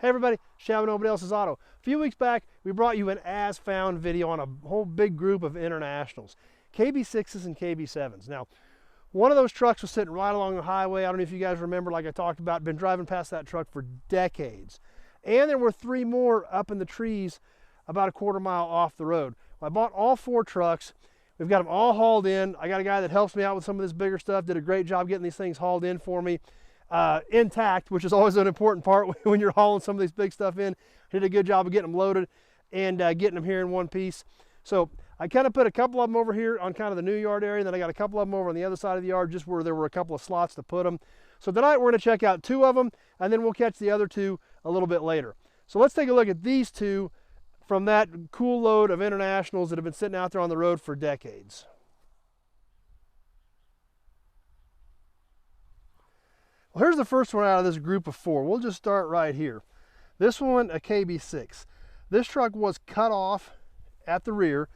Hey everybody, Shabba Nobody Else's Auto. A few weeks back, we brought you an as found video on a whole big group of internationals, KB6s and KB7s. Now, one of those trucks was sitting right along the highway. I don't know if you guys remember, like I talked about, been driving past that truck for decades. And there were 3 more up in the trees about a quarter-mile off the road. Well, I bought all 4 trucks. We've got them all hauled in. I got a guy that helps me out with some of this bigger stuff, did a great job getting these things hauled in for me. Intact, which is always an important part when you're hauling some of these big stuff in. He did a good job of getting them loaded and getting them here in one piece. So I kind of put a couple of them over here on kind of the new yard area, and then I got a couple of them over on the other side of the yard just where there were a couple of slots to put them. So tonight we're going to check out 2 of them, and then we'll catch the other 2 a little bit later. So let's take a look at these 2 from that cool load of internationals that have been sitting out there on the road for decades. Well, here's the first one out of this group of 4. We'll just start right here. This one, a KB6. This truck was cut off at the rear,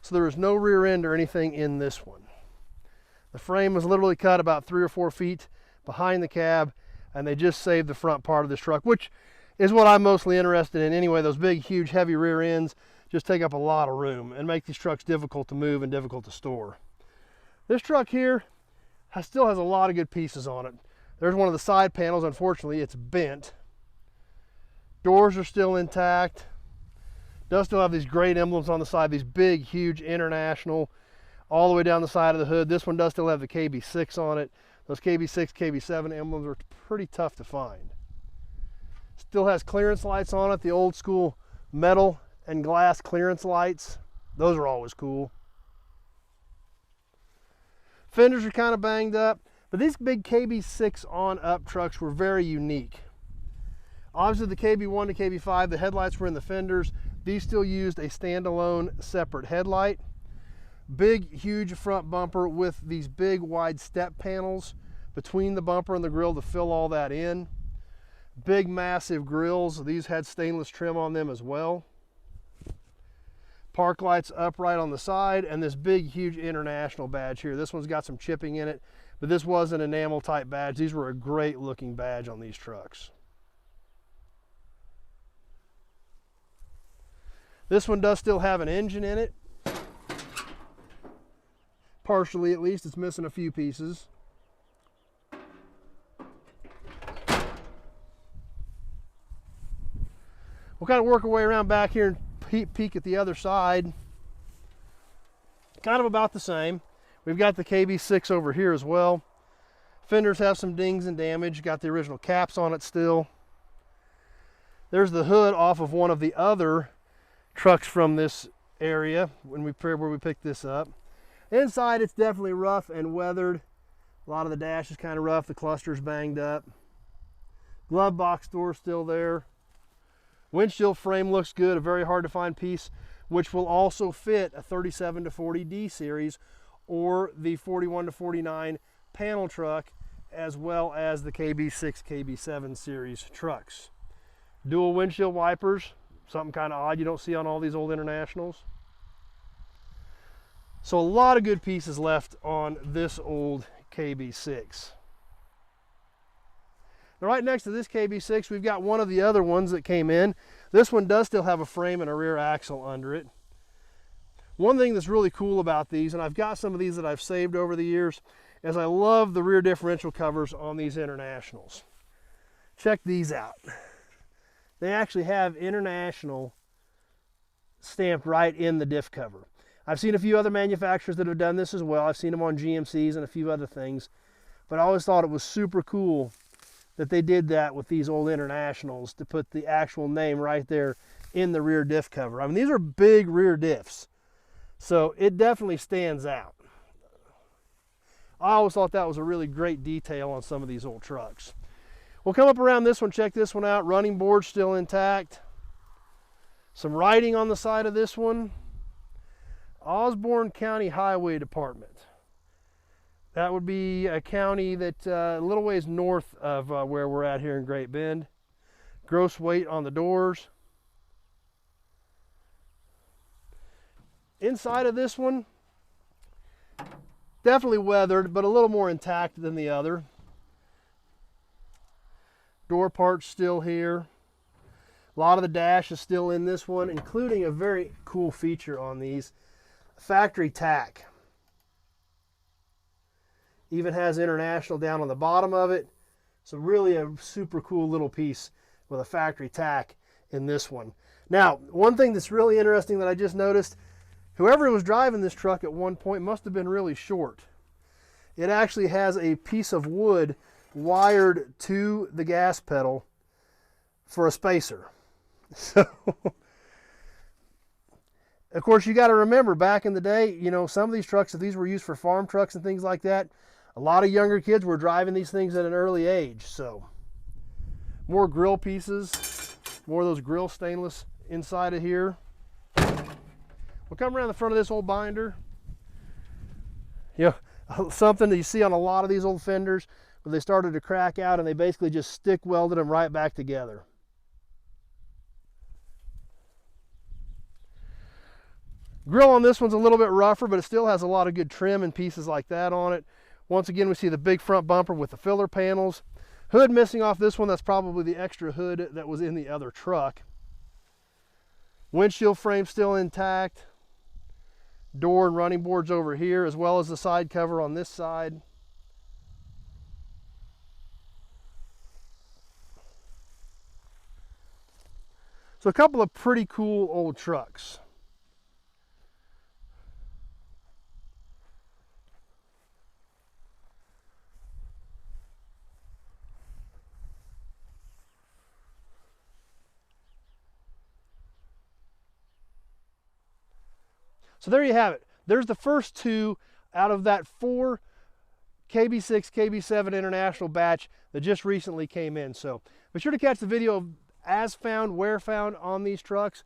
so there was no rear end or anything in this one. The frame was literally cut about 3 or 4 feet behind the cab, and they just saved the front part of this truck, which is what I'm mostly interested in anyway. Those big, huge, heavy rear ends just take up a lot of room and make these trucks difficult to move and difficult to store. This truck here still has a lot of good pieces on it. There's one of the side panels. Unfortunately, it's bent. Doors are still intact. Does still have these great emblems on the side, these big, huge international, all the way down the side of the hood. This one does still have the KB6 on it. Those KB6, KB7 emblems are pretty tough to find. Still has clearance lights on it, the old school metal and glass clearance lights. Those are always cool. Fenders are kind of banged up. But these big KB6 on up trucks were very unique. Obviously the KB1 to KB5, the headlights were in the fenders. These still used a standalone separate headlight. Big, huge front bumper with these big wide step panels between the bumper and the grille to fill all that in. Big, massive grills. These had stainless trim on them as well. Park lights upright on the side, and this big, huge international badge here. This one's got some chipping in it, but this was an enamel type badge. These were a great looking badge on these trucks. This one does still have an engine in it. Partially at least, it's missing a few pieces. We'll kind of work our way around back here and peek at the other side. Kind of about the same. We've got the KB6 over here as well. Fenders have some dings and damage. Got the original caps on it still. There's the hood off of one of the other trucks from this area where we picked this up. Inside it's definitely rough and weathered. A lot of the dash is kind of rough. The cluster's banged up. Glove box door still there. Windshield frame looks good, a very hard to find piece, which will also fit a 37 to 40D series or the 41 to 49 panel truck, as well as the KB6, KB7 series trucks. Dual windshield wipers, something kind of odd you don't see on all these old internationals. So a lot of good pieces left on this old KB6. Now right next to this KB6, we've got one of the other ones that came in. This one does still have a frame and a rear axle under it. One thing that's really cool about these, and I've got some of these that I've saved over the years, is I love the rear differential covers on these internationals. Check these out. They actually have international stamped right in the diff cover. I've seen a few other manufacturers that have done this as well. I've seen them on GMCs and a few other things, but I always thought it was super cool that they did that with these old internationals to put the actual name right there in the rear diff cover. I mean, these are big rear diffs, so it definitely stands out. I always thought that was a really great detail on some of these old trucks. We'll come up around this one, check this one out. Running board still intact. Some writing on the side of this one. Osborne County Highway Department. That would be a county that a little ways north of where we're at here in Great Bend. Gross weight on the doors. Inside of this one, definitely weathered, but a little more intact than the other. Door parts still here. A lot of the dash is still in this one, including a very cool feature on these, factory tack. Even has international down on the bottom of it. So really a super cool little piece with a factory tack in this one. Now, one thing that's really interesting that I just noticed, whoever was driving this truck at one point must have been really short. It actually has a piece of wood wired to the gas pedal for a spacer. So, of course, you got to remember, back in the day, you know, some of these trucks, if these were used for farm trucks and things like that, a lot of younger kids were driving these things at an early age. So, more grill pieces, more of those grill stainless inside of here. We'll come around the front of this old binder. You know, something that you see on a lot of these old fenders where they started to crack out and they basically just stick welded them right back together. Grill on this one's a little bit rougher, but it still has a lot of good trim and pieces like that on it. Once again, we see the big front bumper with the filler panels. Hood missing off this one. That's probably the extra hood that was in the other truck. Windshield frame still intact. Door and running boards over here, as well as the side cover on this side. So a couple of pretty cool old trucks. So there you have it. There's the first two out of that 4 KB6, KB7 International batch that just recently came in. So be sure to catch the video of as found, where found on these trucks.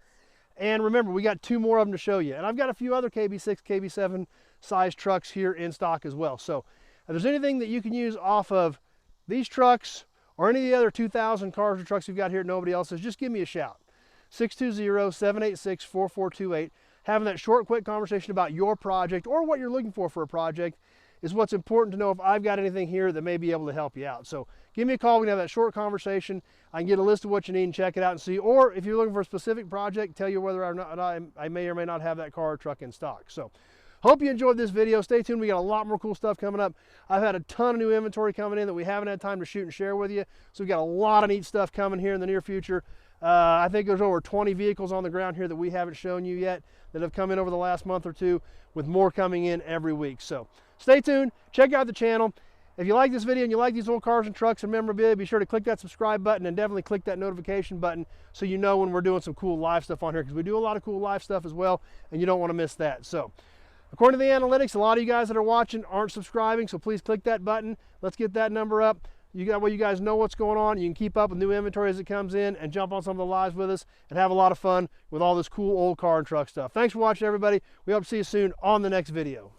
And remember, we got 2 more of them to show you. And I've got a few other KB6, KB7 size trucks here in stock as well. So if there's anything that you can use off of these trucks or any of the other 2,000 cars or trucks you've got here that nobody else has, just give me a shout. 620-786-4428. Having that short, quick conversation about your project or what you're looking for a project is what's important to know if I've got anything here that may be able to help you out. So give me a call. We can have that short conversation. I can get a list of what you need and check it out and see. Or if you're looking for a specific project, tell you whether or not I may or may not have that car or truck in stock. So hope you enjoyed this video. Stay tuned. We got a lot more cool stuff coming up. I've had a ton of new inventory coming in that we haven't had time to shoot and share with you. So we've got a lot of neat stuff coming here in the near future. I think there's over 20 vehicles on the ground here that we haven't shown you yet that have come in over the last month or two, with more coming in every week. So stay tuned, check out the channel. If you like this video and you like these old cars and trucks and memorabilia, be sure to click that subscribe button and definitely click that notification button so you know when we're doing some cool live stuff on here, because we do a lot of cool live stuff as well, and you don't want to miss that. So according to the analytics, a lot of you guys that are watching aren't subscribing, so please click that button. Let's get that number up. You got well, you guys know what's going on. You can keep up with new inventory as it comes in and jump on some of the lives with us and have a lot of fun with all this cool old car and truck stuff. Thanks for watching, everybody. We hope to see you soon on the next video.